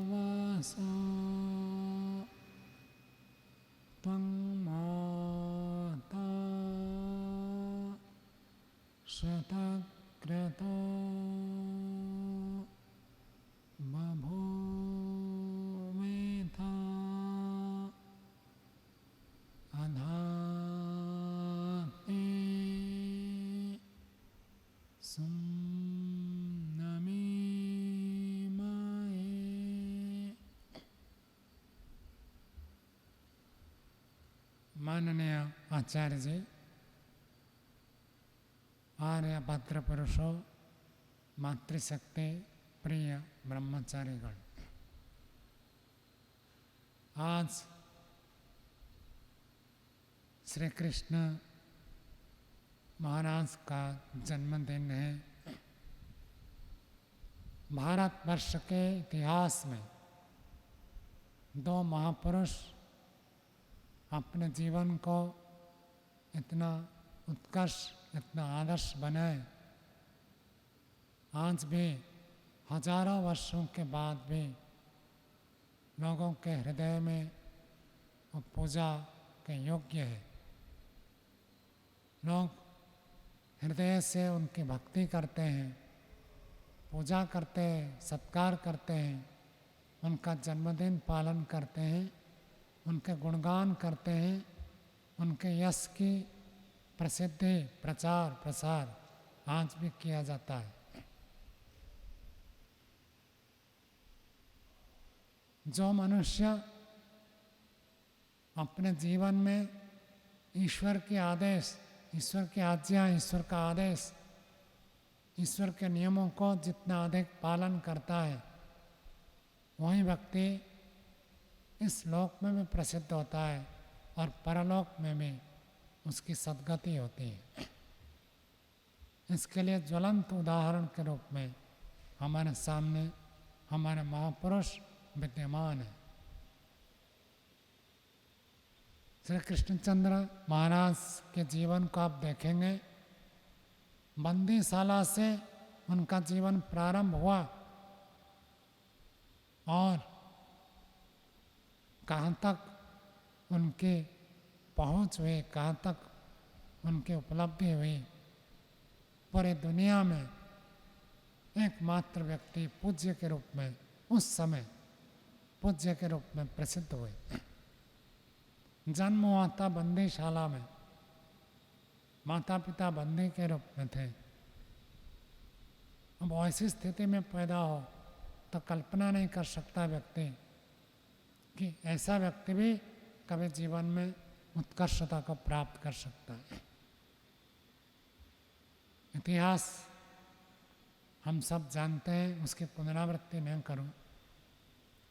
वासा त्वं माता शतक्रतो बभूवेथा अधाते सुम्नमीमये। माननीय आचार्य जी, आर्य भद्र पुरुषों, मातृशक्ति प्रिय ब्रह्मचारीगण, आज श्री कृष्ण महाराज का जन्मदिन है। भारतवर्ष के इतिहास में दो महापुरुष अपने जीवन को इतना उत्कर्ष, इतना आदर्श बनाए। आज भी हजारों वर्षों के बाद भी लोगों के हृदय में वो पूजा के योग्य है। लोग हृदय से उनकी भक्ति करते हैं, पूजा करते हैं, सत्कार करते हैं, उनका जन्मदिन पालन करते हैं, उनके गुणगान करते हैं, उनके यश की प्रसिद्धि, प्रचार प्रसार आज भी किया जाता है। जो मनुष्य अपने जीवन में ईश्वर के आदेश, ईश्वर की आज्ञा, ईश्वर का आदेश, ईश्वर के नियमों को जितना अधिक पालन करता है, वही व्यक्ति इस लोक में भी प्रसिद्ध होता है और परलोक में भी उसकी सद्गति होती है। इसके लिए ज्वलंत उदाहरण के रूप में हमारे सामने हमारे महापुरुष विद्यमान है। श्री कृष्णचंद्र महाराज के जीवन को आप देखेंगे, बंदीशाला से उनका जीवन प्रारंभ हुआ और कहाँ तक उनकी पहुँच हुई, कहाँ तक उनकी उपलब्धि हुई। पूरी दुनिया में एकमात्र व्यक्ति पूज्य के रूप में उस समय पूज्य के रूप में प्रसिद्ध हुए। जन्म हुआ था बंदीशाला में, माता पिता बंदी के रूप में थे। अब ऐसी स्थिति में पैदा हो तो कल्पना नहीं कर सकता व्यक्ति कि ऐसा व्यक्ति भी कभी जीवन में उत्कर्षता को प्राप्त कर सकता है। इतिहास हम सब जानते हैं, उसकी पुनरावृत्ति नहीं करूं।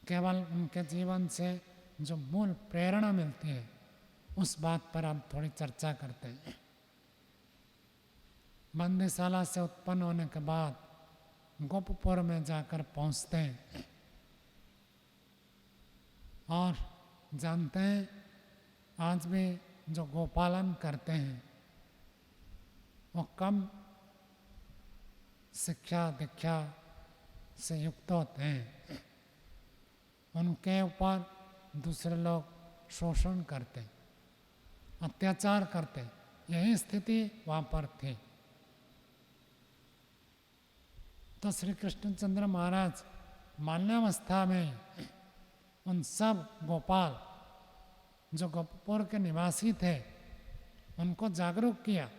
केवल उनके जीवन से जो मूल प्रेरणा मिलती है उस बात पर हम थोड़ी चर्चा करते हैं। बंदीशाला से उत्पन्न होने के बाद गोपपुर में जाकर पहुंचते हैं और जानते हैं आज भी जो गोपालन करते हैं वो कम शिक्षा दीक्षा से युक्त होते हैं। उनके ऊपर दूसरे लोग शोषण करते, अत्याचार करते, यही स्थिति वहाँ पर थी। तो श्री कृष्णचंद्र महाराज बाल्यावस्था में उन सब गोपाल जो गोपपुर के निवासी थे उनको जागरूक किया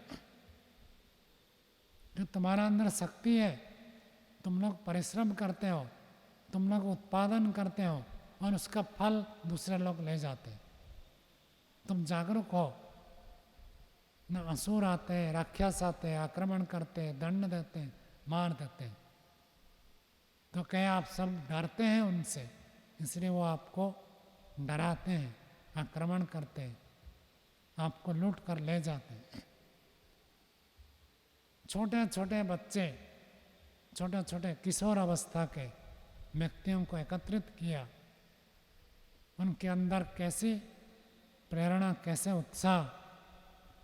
कि तुम्हारा अंदर शक्ति है, तुम लोग परिश्रम करते हो, तुम लोग उत्पादन करते हो और उसका फल दूसरे लोग ले जाते। तुम जागरूक हो। न असुर आते, राक्षस आते, आक्रमण करते, दंड देते, मार देते। तो क्या आप सब डरते हैं उनसे, इसलिए वो आपको डराते हैं, आक्रमण करते हैं, आपको लूट कर ले जाते हैं। छोटे छोटे बच्चे, छोटे छोटे किशोर अवस्था के व्यक्तियों को एकत्रित किया। उनके अंदर कैसी प्रेरणा, कैसे उत्साह,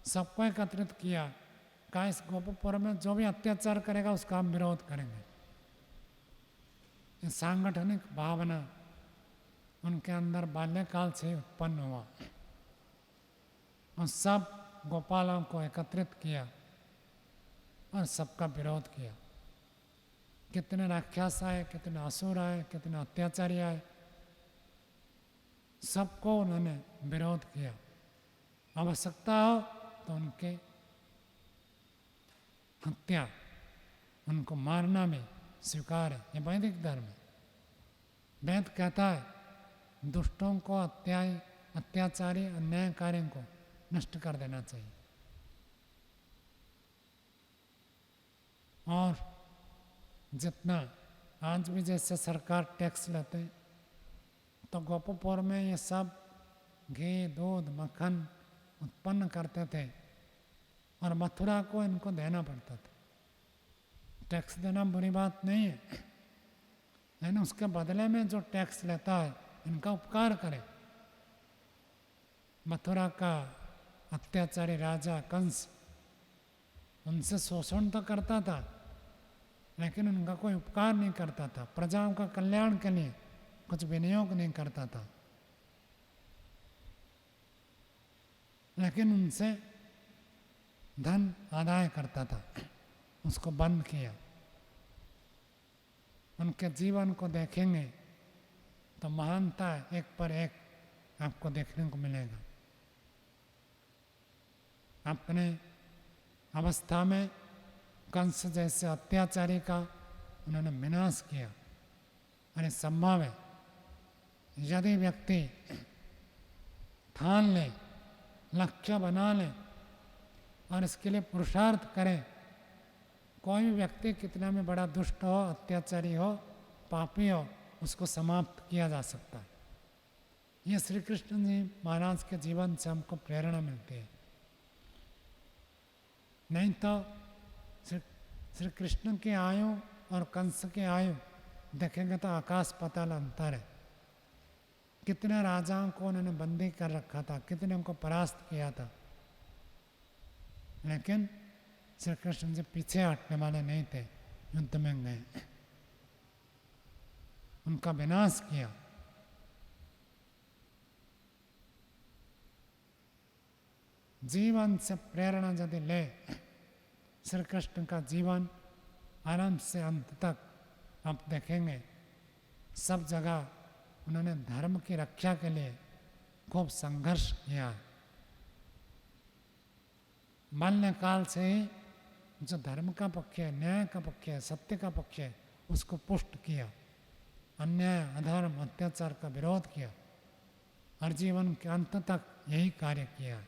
सबको एकत्रित किया। कहा इस गोपपुर में जो भी अत्याचार करेगा उसका हम विरोध करेंगे। ये सांगठनिक भावना उनके अंदर बाल्यकाल से उत्पन्न हुआ और सब गोपालों को एकत्रित किया और सबका विरोध किया। कितने राक्षस आए, कितने असुर आए, कितने अत्याचारी आए, सबको उन्होंने विरोध किया। आवश्यकता हो तो उनके हत्या, उनको मारना भी स्वीकार है। ये वैदिक धर्म है। वेद कहता है दुष्टों को, अत्याचारी अन्यायकारियों को नष्ट कर देना चाहिए। और जितना आज भी जैसे सरकार टैक्स लेते हैं तो गोपपुर में ये सब घी, दूध, मक्खन उत्पन्न करते थे और मथुरा को इनको देना पड़ता था। टैक्स देना बुरी बात नहीं है, लेकिन उसके बदले में जो टैक्स लेता है इनका उपकार करे। मथुरा का अत्याचारी राजा कंस उनसे शोषण तो करता था लेकिन उनका कोई उपकार नहीं करता था। प्रजाओं का कल्याण के लिए कुछ विनियोग नहीं करता था, लेकिन उनसे धन आदाय करता था। उसको बंद किया। उनके जीवन को देखेंगे तो महानता एक पर एक आपको देखने को मिलेगा। अपने अवस्था में कंस जैसे अत्याचारी का उन्होंने विनाश किया। और संभव है यदि व्यक्ति ठान ले, लक्ष्य बना ले और इसके लिए पुरुषार्थ करे, कोई भी व्यक्ति कितना भी बड़ा दुष्ट हो, अत्याचारी हो, पापी हो, उसको समाप्त किया जा सकता है। ये श्री कृष्ण जी महाराज के जीवन से हमको प्रेरणा मिलती है। नहीं तो श्री कृष्ण की आयु और कंस की आयु देखेंगे तो आकाश पाताल अंतर है। कितने राजाओं को उन्होंने बंदी कर रखा था, कितने उनको परास्त किया था, लेकिन श्री कृष्ण जी पीछे हटने वाले नहीं थे। युद्ध में गए, उनका विनाश किया। जीवन से प्रेरणा यदि ले, श्री कृष्ण का जीवन आरंभ से अंत तक आप देखेंगे सब जगह उन्होंने धर्म की रक्षा के लिए खूब संघर्ष किया है। बाल्यकाल से ही जो धर्म का पक्ष है, न्याय का पक्ष है, सत्य का पक्ष है, उसको पुष्ट किया। अन्याय, अधर्म, अत्याचार का विरोध किया और जीवन के अंत तक यही कार्य किया।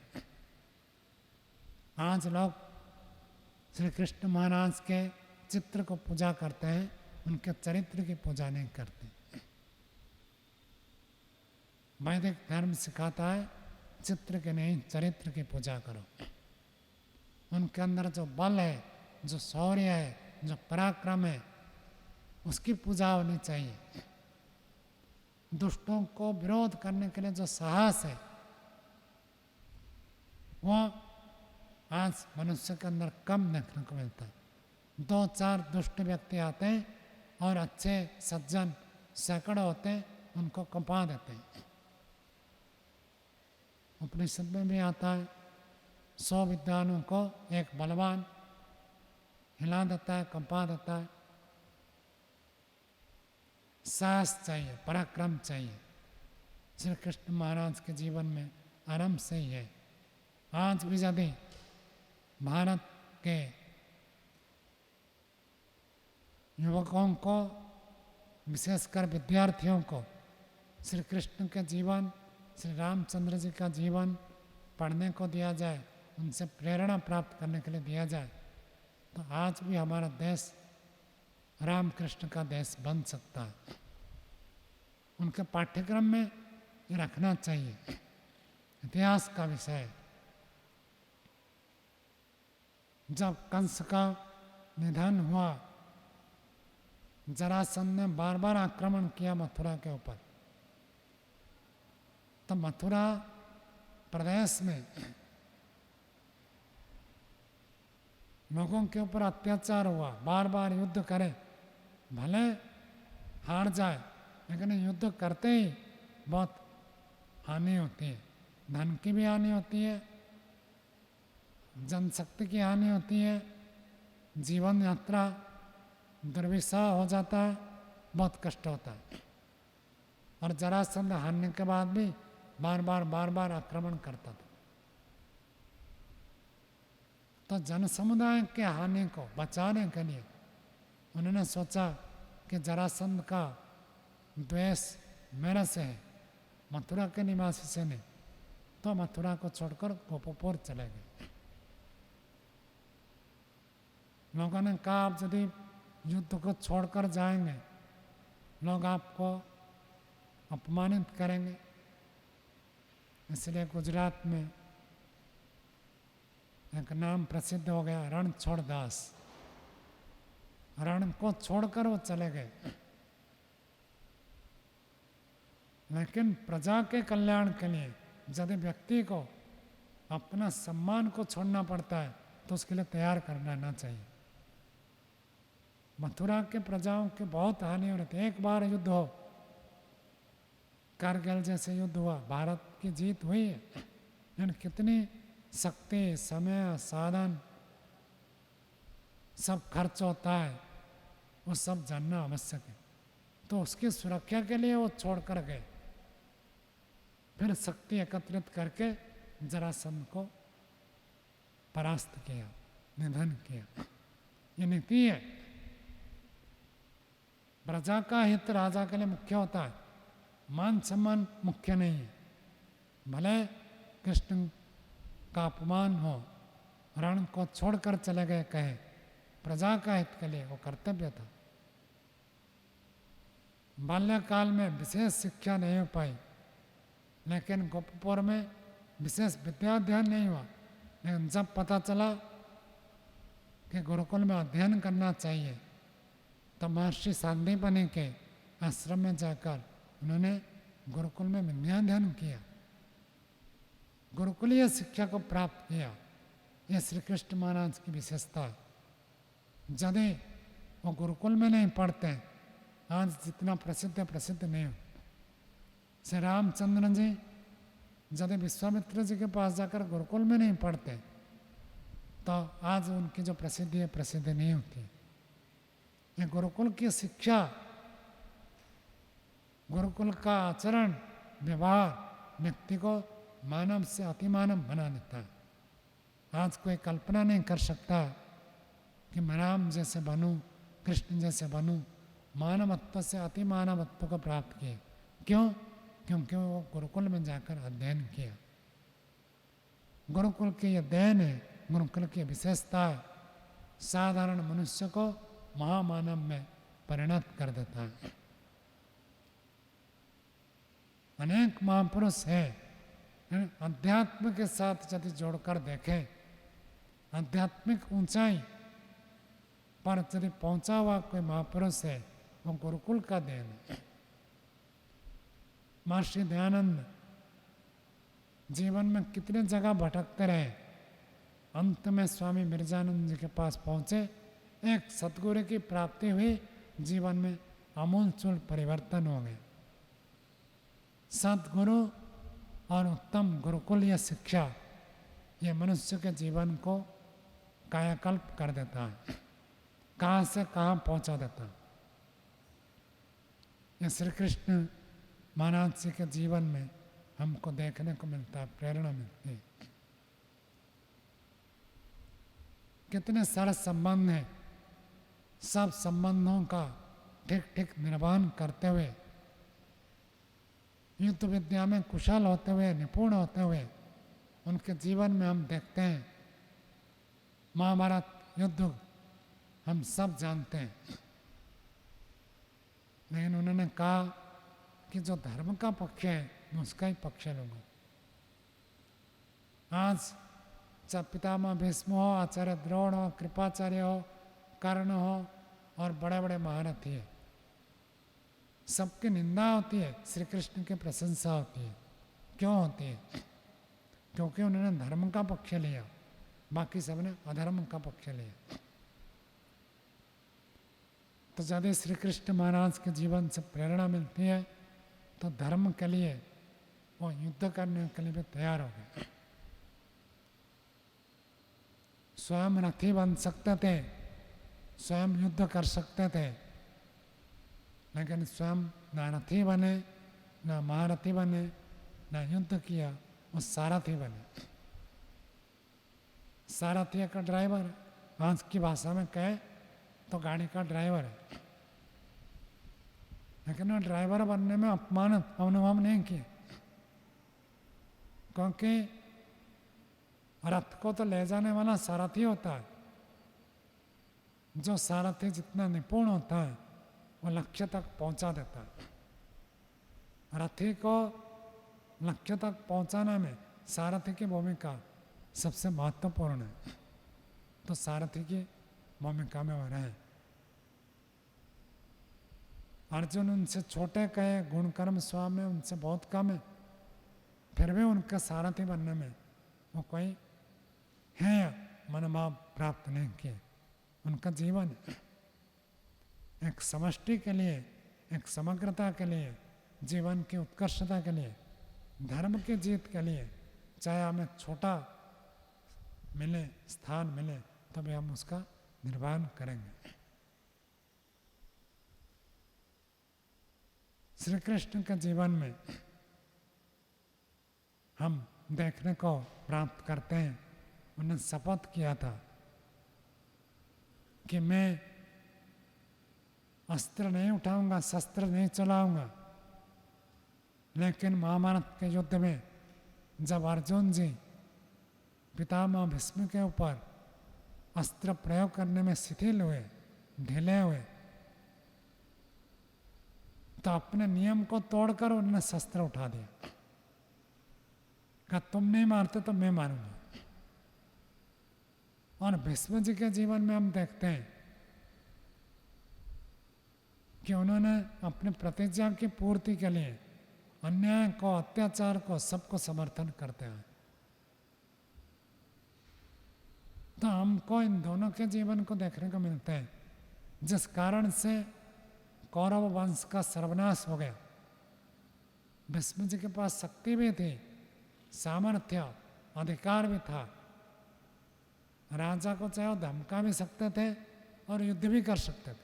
आज लोग श्री कृष्ण महाराज के चित्र को पूजा करते हैं, उनके चरित्र की पूजा नहीं करते। वैदिक धर्म सिखाता है चित्र के नहीं, चरित्र की पूजा करो। उनके अंदर जो बल है, जो शौर्य है, जो पराक्रम है, उसकी पूजा होनी चाहिए। दुष्टों को विरोध करने के लिए जो साहस है, वो आज मनुष्य के अंदर कम देखने को मिलता है। 2-4 दुष्ट व्यक्ति आते हैं और अच्छे सज्जन सैकड़ों होते हैं, उनको कंपा देते हैं। उपनिषद में भी आता है 100 विद्वानों को एक बलवान हिला देता है, कंपा देता है। साहस चाहिए, पराक्रम चाहिए। श्री कृष्ण महाराज के जीवन में आरंभ से ही है। आज भी यदि भारत के युवकों को, विशेषकर विद्यार्थियों को श्री कृष्ण के जीवन, श्री रामचंद्र जी का जीवन पढ़ने को दिया जाए, उनसे प्रेरणा प्राप्त करने के लिए दिया जाए, तो आज भी हमारा देश रामकृष्ण का देश बन सकता है। उनके पाठ्यक्रम में ये रखना चाहिए। इतिहास का विषय, जब कंस का निधन हुआ, जरासंध ने बार बार आक्रमण किया मथुरा के ऊपर, तो मथुरा प्रदेश में लोगों के ऊपर अत्याचार हुआ। बार बार युद्ध करे, भले हार जाए, लेकिन युद्ध करते ही बहुत हानि होती है। धन की भी हानि होती है, जनशक्ति की हानि होती है, जीवन यात्रा दुर्विसह हो जाता है, बहुत कष्ट होता है। और जरासंध हारने के बाद भी बार बार आक्रमण करता था। तो जन समुदाय के हानि को बचाने के लिए उन्होंने सोचा कि जरासंध का द्वेष मेरे से है, मथुरा के निवासी से नहीं। तो मथुरा को छोड़कर गोपपुर चले गए। लोगों ने कहा आप यदि युद्ध को छोड़कर जाएंगे, लोग आपको अपमानित करेंगे। इसलिए गुजरात में एक नाम प्रसिद्ध हो गया, रणछोड़ दास। रण को छोड़कर वो चले गए। लेकिन प्रजा के कल्याण के लिए यदि व्यक्ति को अपना सम्मान को छोड़ना पड़ता है तो उसके लिए तैयार करना ना चाहिए। मथुरा के प्रजाओं की बहुत हानि हो रही थी। एक बार युद्ध हो, कारगिल जैसे युद्ध हुआ, भारत की जीत हुई है, लेकिन कितनी शक्ति, समय, साधन सब खर्च होता है, वो सब जानना आवश्यक है। तो उसकी सुरक्षा के लिए वो छोड़ कर गए। फिर शक्ति एकत्रित करके जरासंध को परास्त किया, निधन किया। ये नीति है। प्रजा का हित राजा के लिए मुख्य होता है, मान सम्मान मुख्य नहीं है। भले कृष्ण का अपमान हो, रण को छोड़कर चले गए कहे, प्रजा का हित के लिए वो कर्तव्य था। बाल्यकाल में विशेष शिक्षा नहीं हो पाई, लेकिन गोपपुर में विशेष विद्या अध्ययन नहीं हुआ। लेकिन जब पता चला कि गुरुकुल में अध्ययन करना चाहिए, तो महर्षि सांदीपनि के आश्रम में जाकर उन्होंने गुरुकुल में विद्याध्ययन किया, गुरुकुलीय शिक्षा को प्राप्त किया। यह श्री कृष्ण महाराज की विशेषता है। यदि वो गुरुकुल में नहीं पढ़ते, आज जितना प्रसिद्ध नहीं हो। श्री रामचंद्र जी यदि विश्वामित्र जी के पास जाकर गुरुकुल में नहीं पढ़ते, तो आज उनकी जो प्रसिद्धि है, प्रसिद्ध नहीं होती। ये गुरुकुल की शिक्षा, गुरुकुल का आचरण, व्यवहार व्यक्ति को मानव से अतिमानव बना देता है। आज कोई कल्पना नहीं कर सकता कि मैं राम जैसे बनूं, कृष्ण जैसे बनूं, मानवत्व से अतिमानवत्व को प्राप्त किए। क्यों? क्योंकि वो गुरुकुल में जाकर अध्ययन किया। गुरुकुल की यह देन है, गुरुकुल की विशेषता है, साधारण मनुष्य को महामानव में परिणत कर देता है। अनेक महापुरुष हैं, अध्यात्म के साथ यदि जोड़कर देखें, आध्यात्मिक ऊंचाई पर यदि पहुंचा हुआ कोई महापुरुष है, वो गुरुकुल का देन है। महर्षि दयानंद जीवन में कितने जगह भटकते रहे, अंत में स्वामी मिर्जानंद जी के पास पहुंचे, एक सतगुरु की प्राप्ति हुई, जीवन में आमूलचूल परिवर्तन हो गए। सतगुरु और उत्तम गुरुकुलीय शिक्षा ये मनुष्य के जीवन को कायाकल्प कर देता है, कहाँ से कहाँ पहुंचा देता है। ये श्री कृष्ण महाराज जी के जीवन में हमको देखने को मिलता है, प्रेरणा मिलती है। कितने सारे संबंध हैं, सब संबंधों का ठीक निर्वहन करते हुए, युद्ध विद्या में कुशल होते हुए, निपुण होते हुए उनके जीवन में हम देखते हैं। महाभारत युद्ध हम सब जानते हैं, लेकिन उन्होंने कहा कि जो धर्म का पक्ष है मैं उसका ही पक्ष लूंगा। आज चाहे पितामह भीष्म हो, आचार्य द्रोण हो, कृपाचार्य हो, कर्ण हो और बड़े बड़े महारथी है, सबकी निंदा होती है, श्री कृष्ण की प्रशंसा होती है। क्यों होती है? क्योंकि उन्होंने धर्म का पक्ष लिया, बाकी सबने अधर्म का पक्ष लिया। तो यदि श्री कृष्ण महाराज के जीवन से प्रेरणा मिलती है तो धर्म के लिए वो युद्ध करने के लिए भी तैयार हो गए। स्वयं रथी बन सकते थे, स्वयं युद्ध कर सकते थे, लेकिन स्वयं न रथी बने, न महारथी बने, न युद्ध किया, वो सारथी बने। सारथी का ड्राइवर, आज की भाषा में कहे तो गाड़ी का ड्राइवर है, लेकिन वो ड्राइवर बनने में अपमान अनुभव नहीं किए, क्योंकि रथ को तो ले जाने वाला सारथी होता है। जो सारथी जितना निपुण होता है वो लक्ष्य तक पहुंचा देता है। रथी को लक्ष्य तक पहुंचाने में सारथी की भूमिका सबसे महत्वपूर्ण है, तो सारथी की भूमिका में वो रहे। अर्जुन उनसे छोटे कहे, गुण कर्म स्वभाव में उनसे बहुत कम है, फिर भी उनका सारथी बनने में वो कोई है मनोभाव प्राप्त नहीं किए। उनका जीवन एक समष्टि के लिए, एक समग्रता के लिए, जीवन की उत्कर्षता के लिए, धर्म की जीत के लिए, चाहे हमें छोटा मिले, स्थान मिले, तभी हम उसका निर्वहन करेंगे। श्री कृष्ण के जीवन में हम देखने को प्राप्त करते हैं, उन्होंने शपथ किया था कि मैं अस्त्र नहीं उठाऊंगा, शस्त्र नहीं चलाऊंगा। लेकिन महाभारत के युद्ध में जब अर्जुन जी पितामह भीष्म के ऊपर अस्त्र प्रयोग करने में शिथिल हुए, ढीले हुए, तो अपने नियम को तोड़कर उन्होंने शस्त्र उठा दिया। कहा तुम नहीं मारते तो मैं मारूंगा। और भीष्म जी के जीवन में हम देखते हैं कि उन्होंने अपने प्रतिज्ञा की पूर्ति के लिए अन्याय को, अत्याचार को, सबको समर्थन करते हैं। तो हमको इन दोनों के जीवन को देखने को मिलता है, जिस कारण से कौरव वंश का सर्वनाश हो गया। भीष्म जी के पास शक्ति भी थी, सामर्थ्य, अधिकार भी था। राजा को चाहे वो धमका भी सकते थे और युद्ध भी कर सकते थे,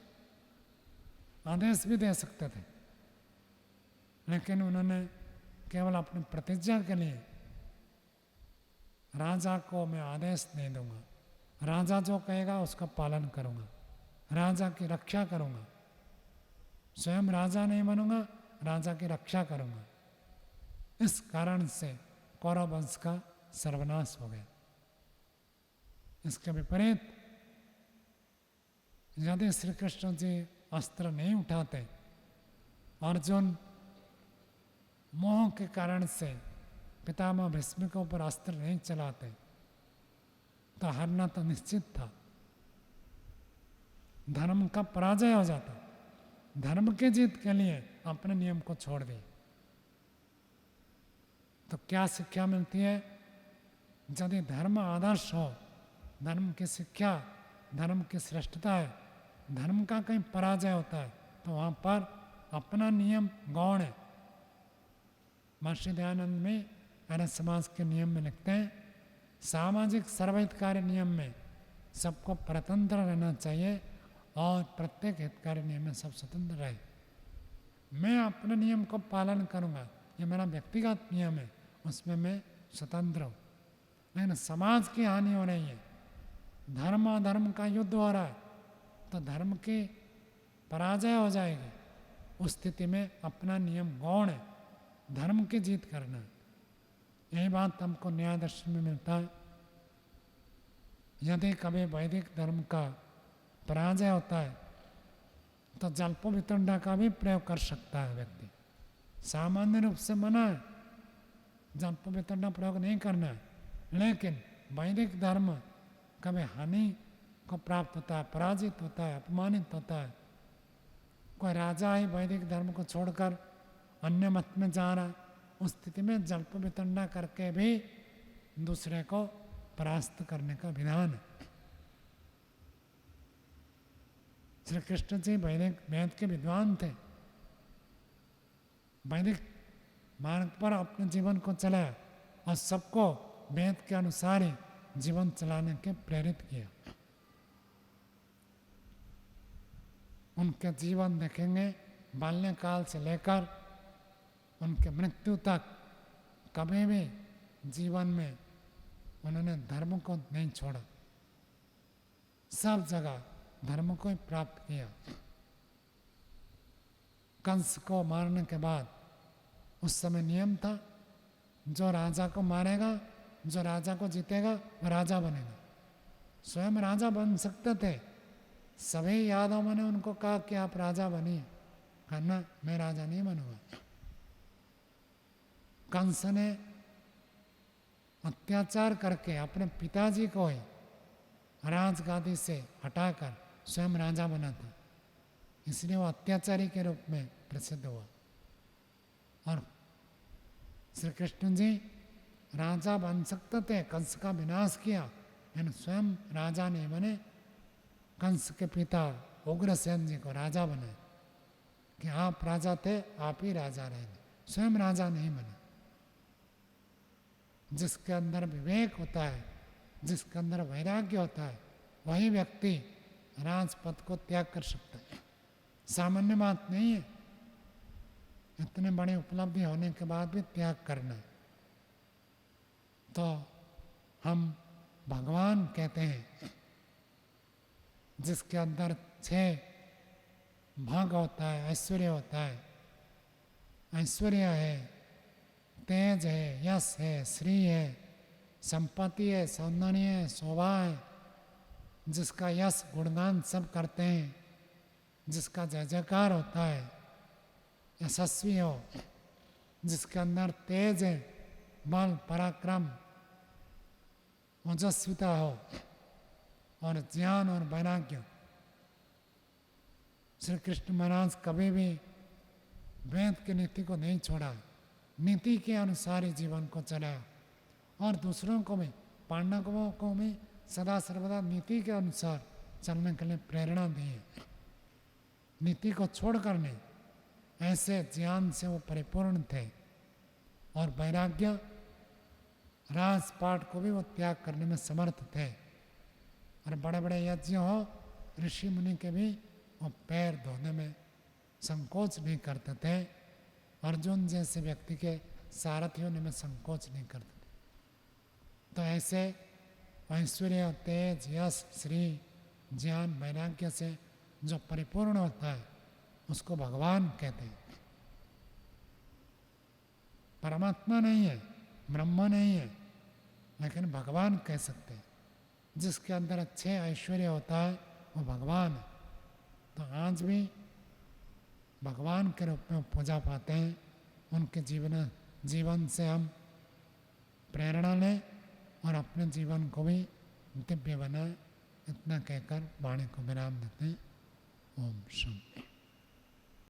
आदेश भी दे सकते थे, लेकिन उन्होंने केवल अपनी प्रतिज्ञा के लिए राजा को मैं आदेश नहीं दूंगा, राजा जो कहेगा उसका पालन करूंगा, राजा की रक्षा करूंगा, स्वयं राजा नहीं बनूंगा, राजा की रक्षा करूंगा। इस कारण से कौरव वंश का सर्वनाश हो गया। इसके विपरीत यदि श्री कृष्ण जी अस्त्र नहीं उठाते, अर्जुन मोह के कारण से पितामह भीष्म के ऊपर अस्त्र नहीं चलाते, तो हारना तो निश्चित था। धर्म का पराजय हो जाता। धर्म के जीत के लिए अपने नियम को छोड़ दिए। तो क्या शिक्षा मिलती है? यदि धर्म आदर्श हो, धर्म की शिक्षा, धर्म की श्रेष्ठता है, धर्म का कहीं पराजय होता है तो वहाँ पर अपना नियम गौण है। महर्षि दयानंद में आर्य समाज के नियम में लिखते हैं, सामाजिक सर्वहितकारी नियम में सबको परतंत्र रहना चाहिए और प्रत्येक हितकारी नियम में सब स्वतंत्र रहे। मैं अपने नियम को पालन करूँगा, ये मेरा व्यक्तिगत नियम है, उसमें मैं स्वतंत्र हूँ। लेकिन समाज की हानि हो रही है, धर्म अधर्म का युद्ध हो रहा है, तो धर्म की पराजय हो जाएगी। उस स्थिति में अपना नियम गौण है, धर्म की जीत करना है। यही बात हमको न्याय दर्शन में मिलता है। यदि कभी वैदिक धर्म का पराजय होता है तो जल्पो वितंडा का भी प्रयोग कर सकता है व्यक्ति। सामान्य रूप से मना है, जल्पो वितंडा प्रयोग नहीं करना है, लेकिन वैदिक धर्म कभी हानि को प्राप्त होता है, पराजित होता है, अपमानित होता है। कोई राजा ही वैदिक धर्म को छोड़कर अन्य मत में जा रहा है, उस स्थिति में जल्प वितंडा करके भी दूसरे को परास्त करने का विधान है। श्री कृष्ण जी वैदिक वेद के विद्वान थे, वैदिक मार्ग पर अपने जीवन को चलाया और सबको वेद के अनुसार ही जीवन चलाने के प्रेरित किया। उनके जीवन देखेंगे, बाल्यकाल से लेकर उनके मृत्यु तक कभी भी जीवन में उन्होंने धर्म को नहीं छोड़ा, सब जगह धर्म को ही प्राप्त किया। कंस को मारने के बाद उस समय नियम था, जो राजा को मारेगा, जो राजा को जीतेगा वो राजा बनेगा। स्वयं राजा बन सकते थे, सभी यादवों ने उनको कहा कि आप राजा बनिए, कहना मैं राजा नहीं बनूंगा। कंस ने अत्याचार करके अपने पिताजी को ही राजगादी से हटाकर स्वयं राजा बना था, इसलिए वो अत्याचारी के रूप में प्रसिद्ध हुआ। और श्री कृष्ण जी राजा बन सकते थे, कंस का विनाश किया, लेकिन स्वयं राजा नहीं बने। कंस के पिता उग्रसेन जी को राजा बने कि आप राजा थे, आप ही राजा रहेंगे, स्वयं राजा नहीं बने। जिसके अंदर विवेक होता है, जिसके अंदर वैराग्य होता है, वही व्यक्ति राजपद को त्याग कर सकता है। सामान्य बात नहीं है, इतने बड़ी उपलब्धि होने के बाद भी त्याग करना। तो हम भगवान कहते हैं, जिसके अंदर 6 भाग होता है, ऐश्वर्य होता है, ऐश्वर्य है, तेज है, यश है, श्री है, संपत्ति है, सौंदर्य है, शोभा है, जिसका यश गुणगान सब करते हैं, जिसका जय जयकार होता है, यशस्वी हो, जिसके अंदर तेज है, बल पराक्रम ओजस्विता हो, और ज्ञान और वैराग्य। श्री कृष्ण महाराज कभी भी वेद की नीति को नहीं छोड़ा, नीति के अनुसार ही जीवन को चलाया, और दूसरों को भी, पांडवों को भी सदा सर्वदा नीति के अनुसार चलने के लिए प्रेरणा दी है। नीति को छोड़कर नहीं, ऐसे ज्ञान से वो परिपूर्ण थे। और वैराग्य, राजपाट को भी वो त्याग करने में समर्थ थे। और बड़े बड़े यज्ञ हो, ऋषि मुनि के भी वो पैर धोने में संकोच नहीं करते थे। अर्जुन जैसे व्यक्ति के सारथी होने में संकोच नहीं करते थे। तो ऐसे ऐश्वर्य, तेज, यश, श्री, ज्ञान, वैराग्य से जो परिपूर्ण होता है उसको भगवान कहते हैं। परमात्मा नहीं है, ब्रह्म नहीं है, लेकिन भगवान कह सकते हैं। जिसके अंदर अच्छे ऐश्वर्य होता है वो भगवान है। तो आज भी भगवान के रूप में पूजा पाते हैं। उनके जीवन से हम प्रेरणा लें और अपने जीवन को भी दिव्य बनाएं। इतना कहकर वाणी को विराम देते हैं। ओम शांति।